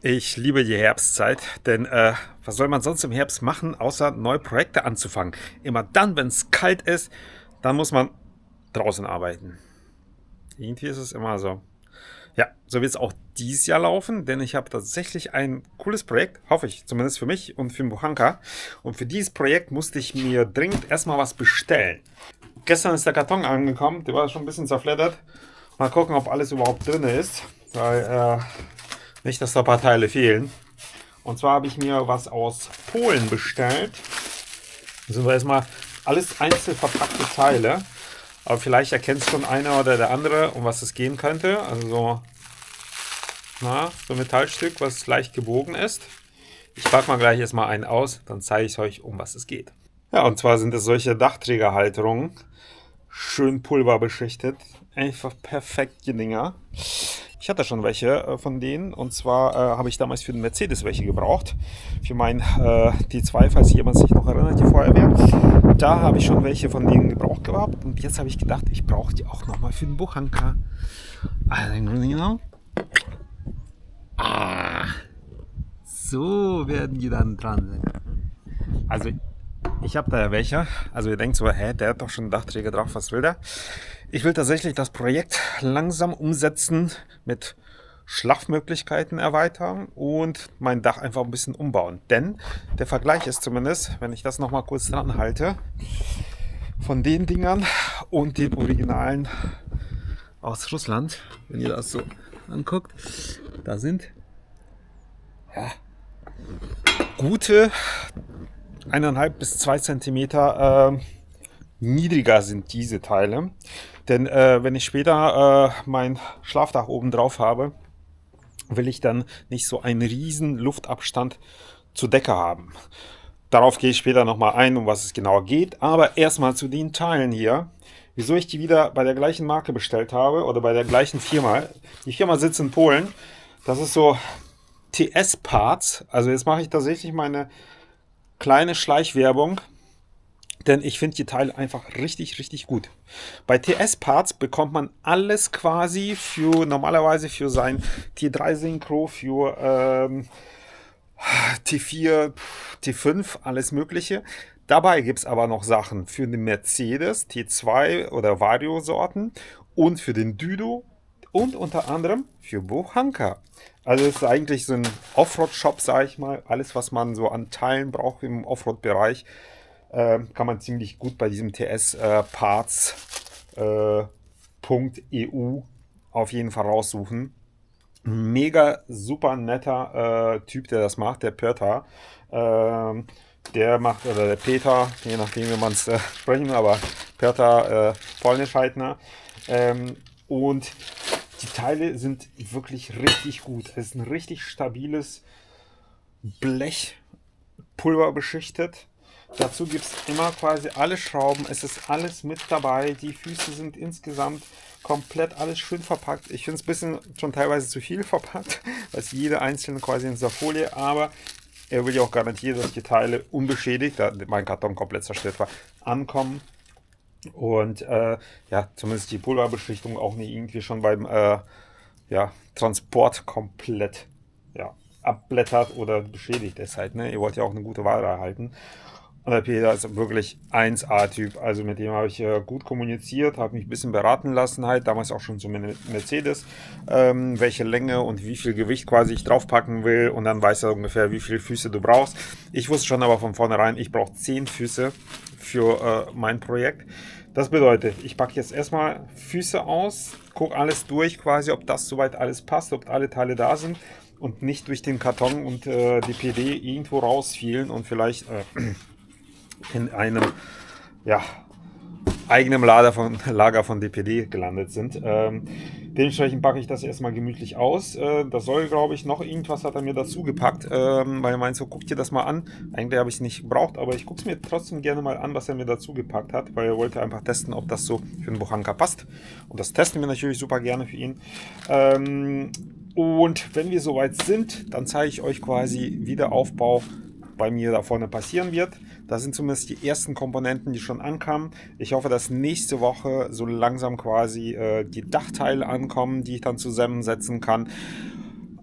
Ich liebe die Herbstzeit, denn was soll man sonst im Herbst machen, außer neue Projekte anzufangen? Immer dann, wenn es kalt ist, dann muss man draußen arbeiten. Irgendwie ist es immer so. Ja, so wird es auch dieses Jahr laufen, denn ich habe tatsächlich ein cooles Projekt, hoffe ich, zumindest für mich und für den Buchanka. Und für dieses Projekt musste ich mir dringend erstmal was bestellen. Gestern ist der Karton angekommen, der war schon ein bisschen zerfleddert. Mal gucken, ob alles überhaupt drin ist, weil nicht, dass da ein paar Teile fehlen. Und zwar habe ich mir was aus Polen bestellt. Das sind erstmal alles einzeln verpackte Teile. Aber vielleicht erkennt schon einer oder der andere, um was es gehen könnte. Also so ein Metallstück, was leicht gebogen ist. Ich packe mal gleich erstmal einen aus, dann zeige ich euch, um was es geht. Ja, und zwar sind es solche Dachträgerhalterungen. Schön pulverbeschichtet. Einfach perfekte Dinger. Ich hatte schon welche von denen, und zwar habe ich damals für den Mercedes welche gebraucht. Für meinen T2, falls jemand sich noch erinnert, die Feuerwehr. Da habe ich schon welche von denen gebraucht gehabt, und jetzt habe ich gedacht, ich brauche die auch nochmal für den Buchanka. Also, so werden die dann dran sein. Also ich habe da ja welche. Also ihr denkt so, der hat doch schon einen Dachträger drauf, was will der? Ich will tatsächlich das Projekt langsam umsetzen, mit Schlafmöglichkeiten erweitern und mein Dach einfach ein bisschen umbauen. Denn der Vergleich ist zumindest, wenn ich das nochmal kurz dran halte, von den Dingern und den Originalen aus Russland, wenn ihr das so anguckt, da sind gute 1,5 bis 2 Zentimeter niedriger sind diese Teile. Denn wenn ich später mein Schlafdach oben drauf habe, will ich dann nicht so einen riesen Luftabstand zur Decke haben. Darauf gehe ich später nochmal ein, um was es genau geht. Aber erstmal zu den Teilen hier. Wieso ich die wieder bei der gleichen Marke bestellt habe oder bei der gleichen Firma. Die Firma sitzt in Polen. Das ist so TS Parts. Also jetzt mache ich tatsächlich meine kleine Schleichwerbung, denn ich finde die Teile einfach richtig, richtig gut. Bei TS Parts bekommt man alles quasi normalerweise für sein T3 Synchro, für T4, T5, alles Mögliche. Dabei gibt es aber noch Sachen für den Mercedes, T2 oder Vario-Sorten und für den Düdo und unter anderem für Buchanka. Also es ist eigentlich so ein Offroad-Shop, sage ich mal. Alles, was man so an Teilen braucht im Offroad-Bereich, kann man ziemlich gut bei diesem TS-Parts.eu auf jeden Fall raussuchen. Mega super netter Typ, der das macht, der Peter. Der macht, oder der Peter, je nachdem, wie man es sprechen, aber Peter polnisch halt, ne? Und die Teile sind wirklich richtig gut. Es ist ein richtig stabiles Blech, pulverbeschichtet. Dazu gibt es immer quasi alle Schrauben. Es ist alles mit dabei. Die Füße sind insgesamt komplett alles schön verpackt. Ich finde es ein bisschen schon teilweise zu viel verpackt, als jede einzelne quasi in dieser Folie. Aber er will ja auch garantieren, dass die Teile unbeschädigt, da mein Karton komplett zerstört war, ankommen. Und ja, zumindest die Pulverbeschichtung auch nicht irgendwie schon beim Transport komplett abblättert oder beschädigt ist halt. Ne? Ihr wollt ja auch eine gute Ware erhalten. Und der Peter ist wirklich 1A-Typ. Also mit dem habe ich gut kommuniziert, habe mich ein bisschen beraten lassen halt. Damals auch schon so mit Mercedes, welche Länge und wie viel Gewicht quasi ich draufpacken will. Und dann weiß er ungefähr, wie viele Füße du brauchst. Ich wusste schon aber von vornherein, ich brauche 10 Füße für mein Projekt. Das bedeutet, ich packe jetzt erstmal Füße aus, gucke alles durch quasi, ob das soweit alles passt, ob alle Teile da sind und nicht durch den Karton und die PD irgendwo rausfielen und vielleicht in einem eigenen Lager von DPD gelandet sind. Dementsprechend packe ich das erstmal gemütlich aus. Das soll, glaube ich, noch irgendwas hat er mir dazu gepackt, weil er meint so, guck dir das mal an. Eigentlich habe ich es nicht gebraucht, aber ich gucke es mir trotzdem gerne mal an, was er mir dazu gepackt hat, weil er wollte einfach testen, ob das so für den Buchanka passt. Und das testen wir natürlich super gerne für ihn. Und wenn wir soweit sind, dann zeige ich euch quasi, wie der Aufbau bei mir da vorne passieren wird. Das sind zumindest die ersten Komponenten, die schon ankamen. Ich hoffe, dass nächste Woche so langsam quasi die Dachteile ankommen, die ich dann zusammensetzen kann.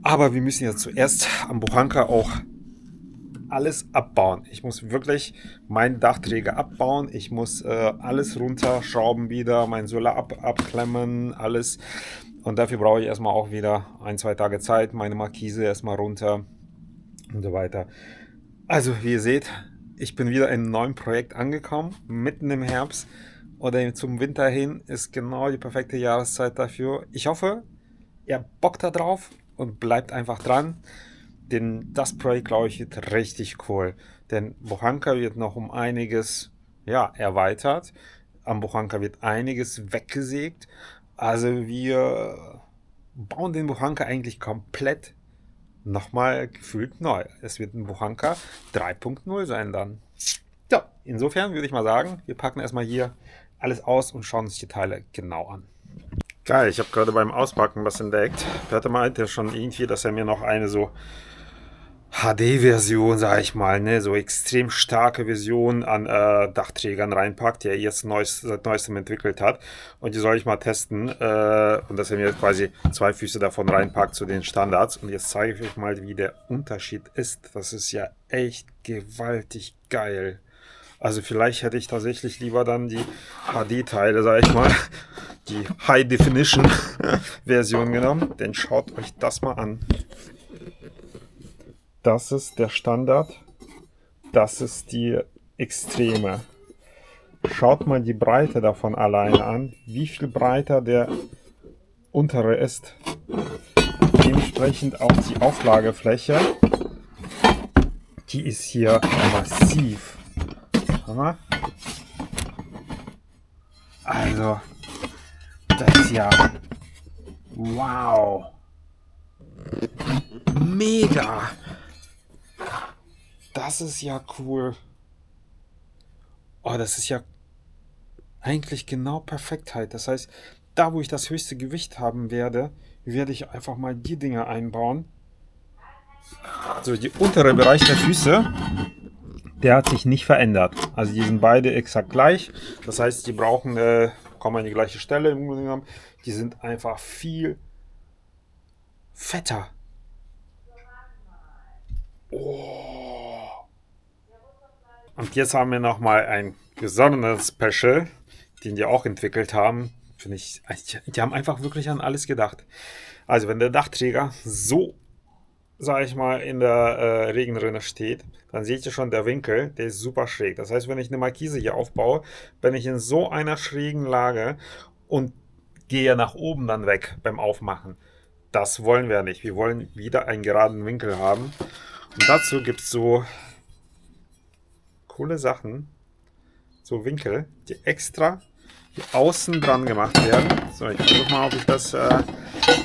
Aber wir müssen jetzt zuerst am Buchanka auch alles abbauen. Ich muss wirklich meinen Dachträger abbauen. Ich muss alles runterschrauben wieder, mein Solar abklemmen, alles. Und dafür brauche ich erstmal auch wieder 1-2 Tage Zeit, meine Markise erstmal runter und so weiter. Also, wie ihr seht, ich bin wieder in einem neuen Projekt angekommen, mitten im Herbst oder zum Winter hin ist genau die perfekte Jahreszeit dafür. Ich hoffe, ihr habt Bock da drauf und bleibt einfach dran, denn das Projekt, glaube ich, wird richtig cool. Denn Buchanka wird noch um einiges erweitert. Am Buchanka wird einiges weggesägt. Also wir bauen den Buchanka eigentlich komplett nochmal gefühlt neu. Es wird ein Buchanka 3.0 sein dann. Ja, insofern würde ich mal sagen, wir packen erstmal hier alles aus und schauen uns die Teile genau an. Geil, ich habe gerade beim Auspacken was entdeckt. Peter meinte schon irgendwie, dass er mir noch eine so HD-Version, sag ich mal, ne, so extrem starke Version an Dachträgern reinpackt, die er jetzt seit neuestem entwickelt hat. Und die soll ich mal testen. Und dass er mir quasi 2 Füße davon reinpackt zu den Standards. Und jetzt zeige ich euch mal, wie der Unterschied ist. Das ist ja echt gewaltig geil. Also vielleicht hätte ich tatsächlich lieber dann die HD-Teile, sag ich mal, die High-Definition-Version genommen. Denn schaut euch das mal an. Das ist der Standard, das ist die Extreme. Schaut mal die Breite davon alleine an, wie viel breiter der untere ist. Dementsprechend auch die Auflagefläche, die ist hier massiv. Also, das ist ja wow. Mega. Das ist ja cool. Oh, das ist ja eigentlich genau Perfektheit. Das heißt, da wo ich das höchste Gewicht haben werde, werde ich einfach mal die Dinger einbauen. So, die untere Bereich der Füße, der hat sich nicht verändert. Also die sind beide exakt gleich. Das heißt, die brauchen, kommen an die gleiche Stelle im Grunde genommen. Die sind einfach viel fetter. Oh. Und jetzt haben wir nochmal ein besonderes Special, den die auch entwickelt haben. Finde ich, die haben einfach wirklich an alles gedacht. Also wenn der Dachträger so, sage ich mal, in der Regenrinne steht, dann seht ihr schon, der Winkel, der ist super schräg. Das heißt, wenn ich eine Markise hier aufbaue, bin ich in so einer schrägen Lage und gehe nach oben dann weg beim Aufmachen. Das wollen wir nicht. Wir wollen wieder einen geraden Winkel haben. Und dazu gibt es so coole Sachen, so Winkel, die extra hier außen dran gemacht werden. So, ich versuche mal, ob ich das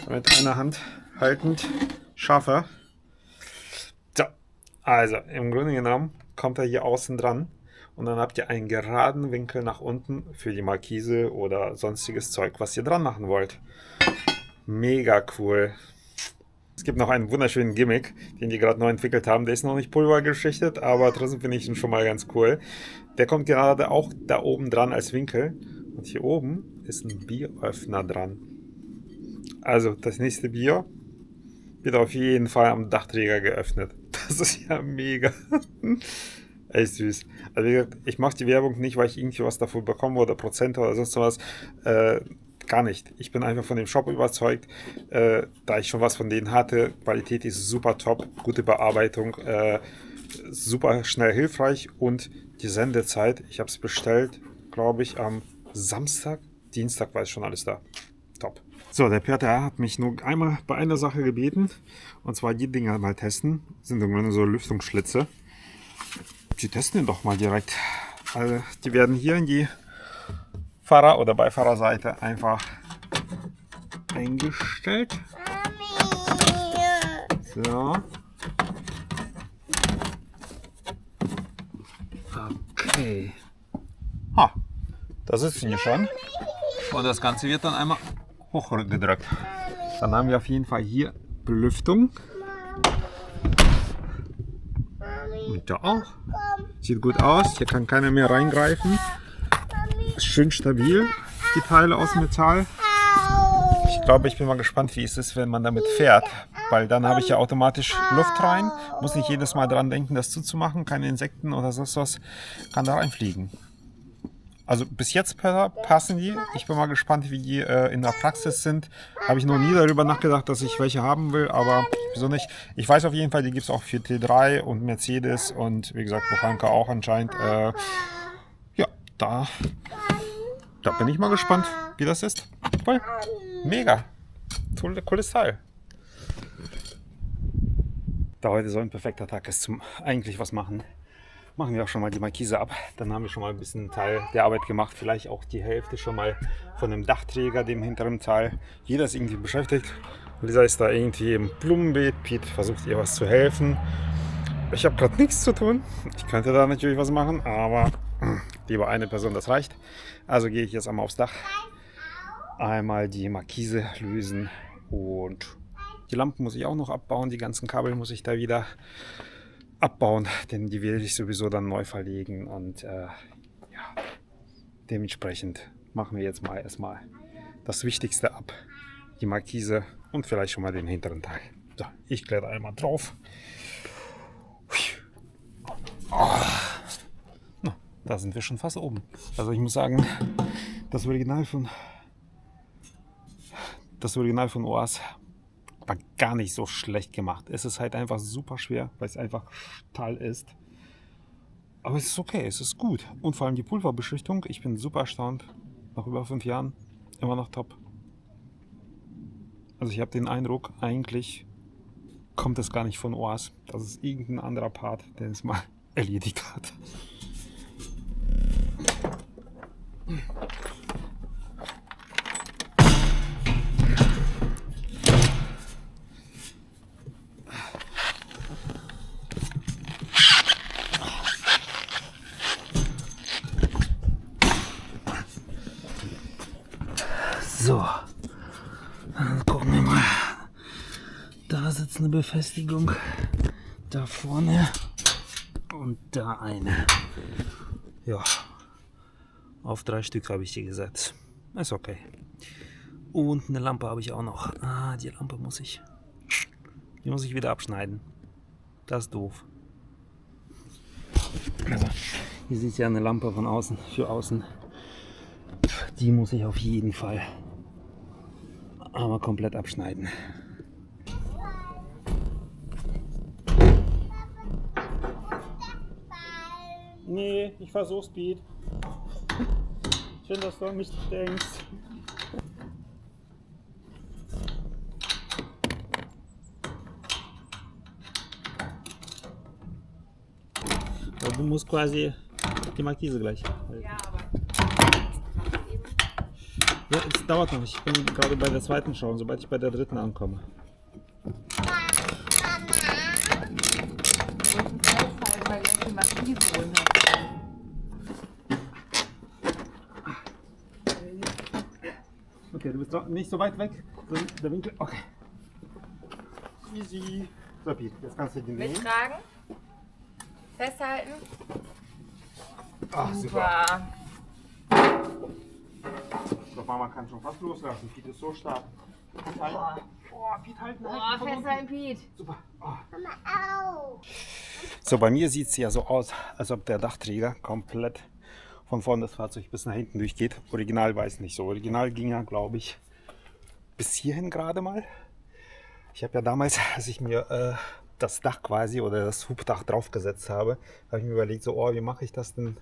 mit einer Hand haltend schaffe. So, also im Grunde genommen kommt er hier außen dran und dann habt ihr einen geraden Winkel nach unten für die Markise oder sonstiges Zeug, was ihr dran machen wollt. Mega cool. Es gibt noch einen wunderschönen Gimmick, den die gerade neu entwickelt haben. Der ist noch nicht pulvergeschichtet, aber trotzdem finde ich ihn schon mal ganz cool. Der kommt gerade auch da oben dran als Winkel. Und hier oben ist ein Bieröffner dran. Also das nächste Bier wird auf jeden Fall am Dachträger geöffnet. Das ist ja mega. Echt süß. Also wie gesagt, ich mache die Werbung nicht, weil ich irgendwie was dafür bekomme oder Prozente oder sonst was. Gar nicht. Ich bin einfach von dem Shop überzeugt, da ich schon was von denen hatte. Qualität ist super top, gute Bearbeitung, super schnell hilfreich und die Sendezeit, ich habe es bestellt, glaube ich, am Samstag, Dienstag war es schon alles da. Top. So, der Peter hat mich nur einmal bei einer Sache gebeten, und zwar die Dinger mal testen. Das sind irgendwann so Lüftungsschlitze. Die testen den doch mal direkt. Also, die werden hier in die Fahrer- oder Beifahrerseite einfach eingestellt. So. Okay. Ha, das ist hier schon. Und das Ganze wird dann einmal hochgedrückt. Dann haben wir auf jeden Fall hier Belüftung. Und da auch. Sieht gut aus. Hier kann keiner mehr reingreifen. Schön stabil, die Teile aus Metall. Ich glaube, ich bin mal gespannt, wie es ist, wenn man damit fährt. Weil dann habe ich ja automatisch Luft rein, muss nicht jedes Mal dran denken, das zuzumachen. Keine Insekten oder sonst was kann da reinfliegen. Also bis jetzt passen die. Ich bin mal gespannt, wie die in der Praxis sind. Habe ich noch nie darüber nachgedacht, dass ich welche haben will, aber wieso nicht? Ich weiß auf jeden Fall, die gibt es auch für T3 und Mercedes und wie gesagt, Bochanka auch anscheinend. Ja, da bin ich mal gespannt, wie das ist. Voll. Mega. Cooles Teil. Da heute so ein perfekter Tag ist zum eigentlich was machen, machen wir auch schon mal die Markise ab. Dann haben wir schon mal ein bisschen einen Teil der Arbeit gemacht. Vielleicht auch die Hälfte schon mal von dem Dachträger, dem hinteren Teil. Jeder ist irgendwie beschäftigt. Lisa ist da irgendwie im Blumenbeet. Pete versucht ihr was zu helfen. Ich habe gerade nichts zu tun. Ich könnte da natürlich was machen, aber lieber eine Person, das reicht. Also gehe ich jetzt einmal aufs Dach. Einmal die Markise lösen und die Lampen muss ich auch noch abbauen. Die ganzen Kabel muss ich da wieder abbauen, denn die werde ich sowieso dann neu verlegen und ja, dementsprechend machen wir jetzt mal erstmal das Wichtigste ab, die Markise und vielleicht schon mal den hinteren Teil. So, ich kletter einmal drauf. Oh. Na, da sind wir schon fast oben. Also ich muss sagen, das Original von OAS war gar nicht so schlecht gemacht. Es ist halt einfach super schwer, weil es einfach Stahl ist. Aber es ist okay, es ist gut. Und vor allem die Pulverbeschichtung, ich bin super erstaunt. Nach über 5 Jahren immer noch top. Also ich habe den Eindruck, eigentlich kommt es gar nicht von OAS. Das ist irgendein anderer Part, der es mal erledigt hat. So, dann gucken wir mal. Da sitzt eine Befestigung, da vorne und da eine. Ja, auf 3 Stück habe ich die gesetzt. Ist okay. Und eine Lampe habe ich auch noch. Ah, die Lampe muss ich wieder abschneiden. Das ist doof. Also, hier sieht ja eine Lampe von außen, für außen. Die muss ich auf jeden Fall einmal komplett abschneiden. Nee, ich versuch's, Pete. Schön, dass du an mich denkst. Aber du musst quasi die Markise gleich halten. Ja, aber Ja, es dauert noch. Ich bin gerade bei der zweiten Show, sobald ich bei der dritten ankomme. weil ich die Markise holen. Okay, du bist nicht so weit weg. Der Winkel. Okay. Easy. So, Pete, jetzt kannst du den nehmen. Mittragen. Festhalten. Ach, super. Ich glaube, Mama kann schon fast loslassen. Pete ist so stark. Pete halten. Oh, Pete halten. Oh, festhalten, Pete. Super. Oh. So, bei mir sieht es ja so aus, als ob der Dachträger komplett von vorne das Fahrzeug bis nach hinten durchgeht. Original weiß nicht so. Original ging ja, glaube ich, bis hierhin gerade mal. Ich habe ja damals, als ich mir das Dach quasi oder das Hubdach draufgesetzt habe, habe ich mir überlegt, so, oh, wie mache ich das denn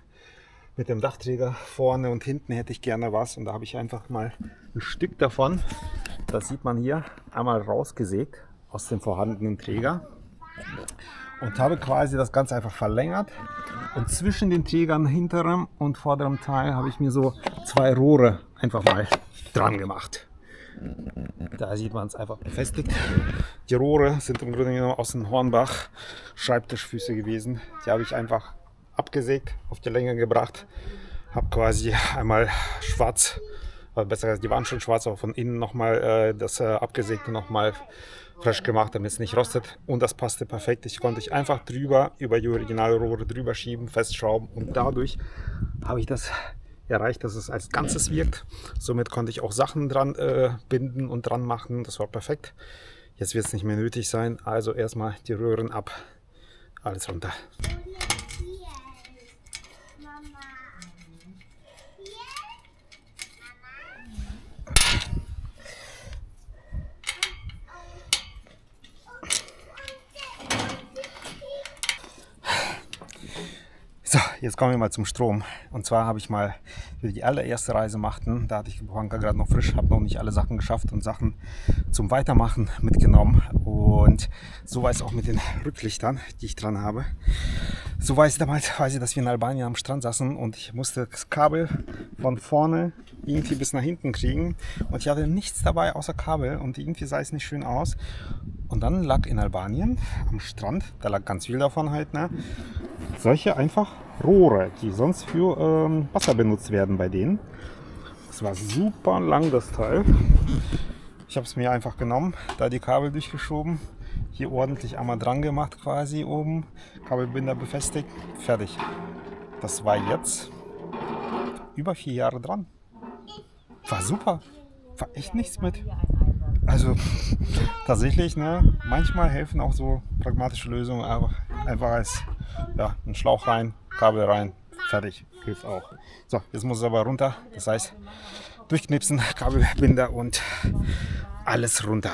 mit dem Dachträger? Vorne und hinten hätte ich gerne was. Und da habe ich einfach mal ein Stück davon, das sieht man hier, einmal rausgesägt aus dem vorhandenen Träger. Und habe quasi das Ganze einfach verlängert. Und zwischen den Trägern hinterem und vorderem Teil habe ich mir so 2 Rohre einfach mal dran gemacht. Da sieht man es einfach befestigt. Die Rohre sind im Grunde genommen aus dem Hornbach Schreibtischfüße gewesen. Die habe ich einfach abgesägt, auf die Länge gebracht. Habe quasi einmal schwarz, besser gesagt, die waren schon schwarz, aber von innen nochmal das abgesägte nochmal frisch gemacht, damit es nicht rostet. Und das passte perfekt. Ich konnte einfach drüber, über die Originalrohre drüber schieben, festschrauben. Und dadurch habe ich das erreicht, dass es als Ganzes wirkt. Somit konnte ich auch Sachen dran binden und dran machen. Das war perfekt. Jetzt wird es nicht mehr nötig sein. Also erstmal die Röhren ab. Alles runter. So, jetzt kommen wir mal zum Strom. Und zwar habe ich mal für die allererste Reise machten, da hatte ich die Buhanka gerade noch frisch, habe noch nicht alle Sachen geschafft und Sachen zum Weitermachen mitgenommen. Und so war es auch mit den Rücklichtern, die ich dran habe. So weiß ich damals, dass wir in Albanien am Strand saßen und ich musste das Kabel von vorne irgendwie bis nach hinten kriegen. Und ich hatte nichts dabei außer Kabel und irgendwie sah es nicht schön aus. Und dann lag in Albanien am Strand, da lag ganz viel davon halt, ne? Solche einfach Rohre, die sonst für Wasser benutzt werden bei denen. Das war super lang, das Teil. Ich habe es mir einfach genommen, da die Kabel durchgeschoben, hier ordentlich einmal dran gemacht quasi oben, Kabelbinder befestigt, fertig. Das war jetzt über 4 Jahre dran. War super, war echt nichts mit. Also tatsächlich, ne, manchmal helfen auch so pragmatische Lösungen, aber einfach als ein Schlauch rein, Kabel rein, fertig, hilft auch. So, jetzt muss es aber runter, das heißt durchknipsen, Kabelbinder und alles runter.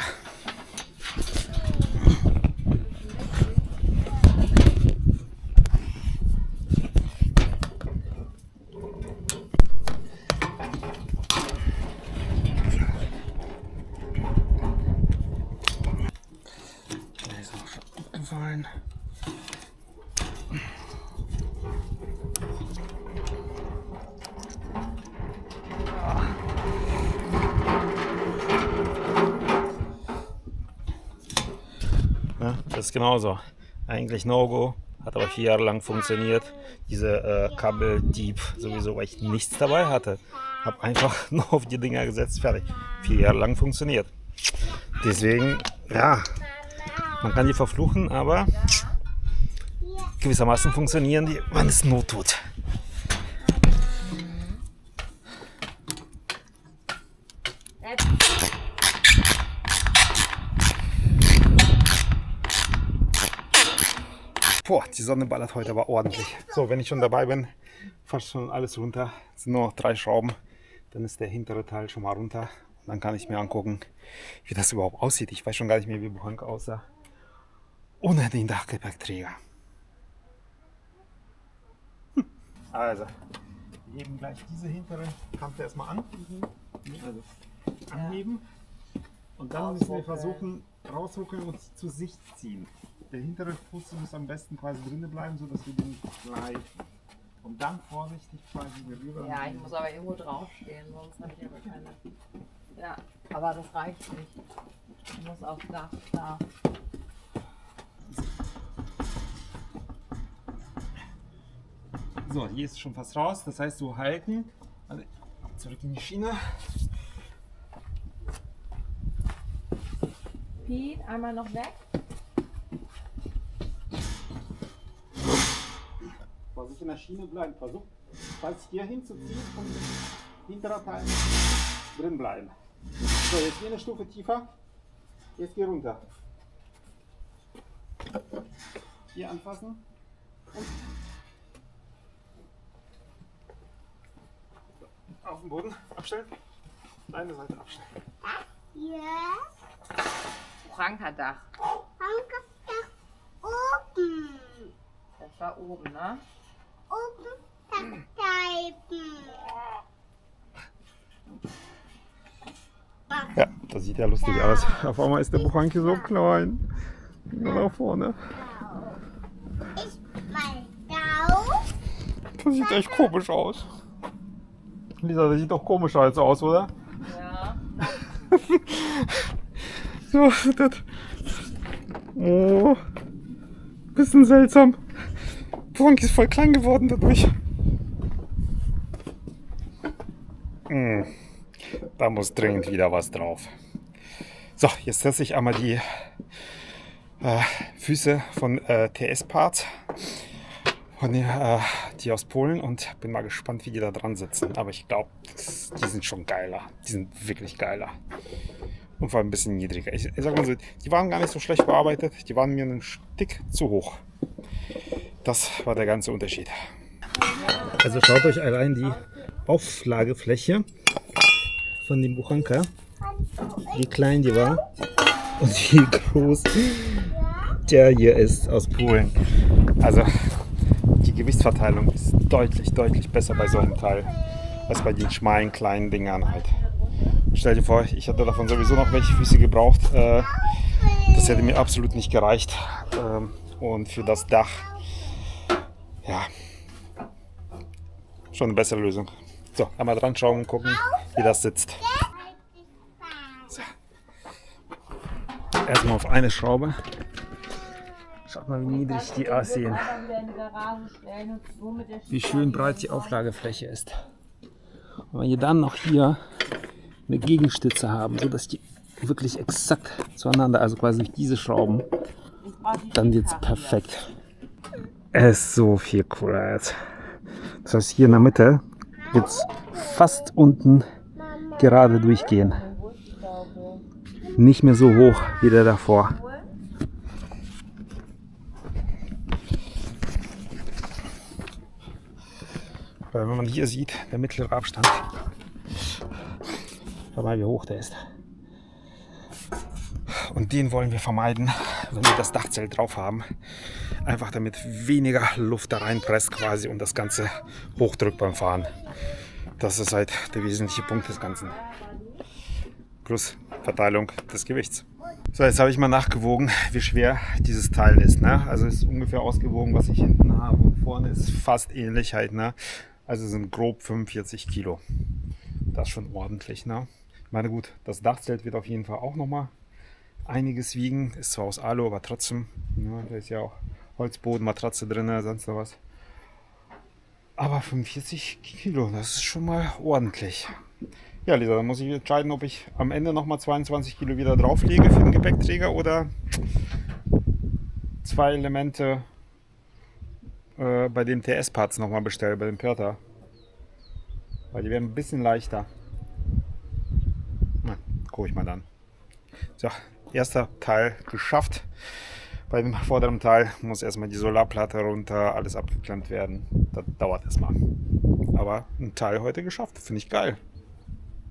Das ist genauso. Eigentlich No-Go, hat aber 4 Jahre lang funktioniert. Diese Kabeldieb sowieso, weil ich nichts dabei hatte. Habe einfach nur auf die Dinger gesetzt, fertig. 4 Jahre lang funktioniert. Deswegen, ja, man kann die verfluchen, aber gewissermaßen funktionieren die, wenn es Not tut. Boah, die Sonne ballert heute aber ordentlich. So, wenn ich schon dabei bin, fast schon alles runter. Es sind nur noch 3 Schrauben. Dann ist der hintere Teil schon mal runter. Und dann kann ich mir angucken, wie das überhaupt aussieht. Ich weiß schon gar nicht mehr, wie Buhanka aussah. Ohne den Dachgepäckträger. Also, wir heben gleich diese hintere Kante erstmal an. Also, anheben. Und dann müssen wir versuchen, rausruckeln und zu Sicht ziehen. Der hintere Fuß muss am besten quasi drinnen bleiben, sodass wir den gleiten. Und dann vorsichtig quasi rüber. Ja, ich muss aber irgendwo draufstehen, sonst habe ich aber keine. Ja, aber das reicht nicht. Ich muss aufs Dach da. So, hier ist schon fast raus. Das heißt, so halten. Also, zurück in die Schiene. Piet, einmal noch weg. Vorsicht in der Schiene bleiben. Versuch, falls hier hinzuziehen und hinterer Teil drin bleiben. So, jetzt hier eine Stufe tiefer. Jetzt geh runter. Hier anfassen. Und auf den Boden abstellen. Eine Seite abstellen. Ja, Buhanka-Dach. Dach oben. Das war oben, ne? Oben Dachscheiben. Ja, das sieht ja lustig aus. Auf einmal ist der Buhanki so klein. Nur nach vorne. Ich mal drauf. Das sieht echt komisch aus. Lisa, das sieht doch komischer als aus, oder? Ja. So, das. Oh. Bisschen seltsam. Buhanki ist voll klein geworden dadurch. Da muss dringend wieder was drauf. So, jetzt setze ich einmal die Füße von TS Parts Und die aus Polen und bin mal gespannt, wie die da dran sitzen. Aber ich glaube, die sind schon geiler. Die sind wirklich geiler. Und vor allem ein bisschen niedriger. Ich sag mal so, die waren gar nicht so schlecht bearbeitet. Die waren mir einen Tick zu hoch. Das war der ganze Unterschied. Also schaut euch allein die Auflagefläche von dem Buchanka, wie klein die war und wie groß der hier ist aus Polen. Also die Gewichtsverteilung ist deutlich, deutlich besser bei so einem Teil als bei den schmalen, kleinen Dingern halt. Stell dir vor, ich hätte davon sowieso noch welche Füße gebraucht. Das hätte mir absolut nicht gereicht. Und für das Dach, ja, schon eine bessere Lösung. So, einmal dran schauen und gucken, wie das sitzt. So. Erstmal auf eine Schraube. Schaut mal, wie niedrig die aussehen. Wie schön breit die Auflagefläche ist. Und wenn wir dann noch hier eine Gegenstütze haben, sodass die wirklich exakt zueinander, also quasi durch diese Schrauben, dann wird es perfekt. Es ist so viel cooler jetzt. Das heißt, hier in der Mitte wird es fast unten gerade durchgehen. Nicht mehr so hoch wie der davor. Weil wenn man hier sieht, der mittlere Abstand, schau mal, wie hoch der ist. Und den wollen wir vermeiden, wenn wir das Dachzelt drauf haben. Einfach damit weniger Luft da reinpresst quasi und das Ganze hochdrückt beim Fahren. Das ist halt der wesentliche Punkt des Ganzen. Plus Verteilung des Gewichts. So, jetzt habe ich mal nachgewogen, wie schwer dieses Teil ist. Ne? Also es ist ungefähr ausgewogen, was ich hinten habe, und vorne ist fast ähnlich halt. Ne? Also sind grob 45 Kilo. Das ist schon ordentlich. Ne? Ich meine, gut, das Dachzelt wird auf jeden Fall auch nochmal einiges wiegen. Ist zwar aus Alu, aber trotzdem. Ne? Da ist ja auch Holzboden, Matratze drin, sonst noch was. Aber 45 Kilo, das ist schon mal ordentlich. Ja, Lisa, dann muss ich entscheiden, ob ich am Ende nochmal 22 Kilo wieder drauflege für den Gepäckträger oder 2 Elemente bei den TS-Parts nochmal bestelle, bei dem Pörter. Weil die werden ein bisschen leichter. Na, gucke ich mal dann. So, erster Teil geschafft. Bei dem vorderen Teil muss erstmal die Solarplatte runter, alles abgeklemmt werden. Das dauert erstmal. Aber ein Teil heute geschafft, finde ich geil.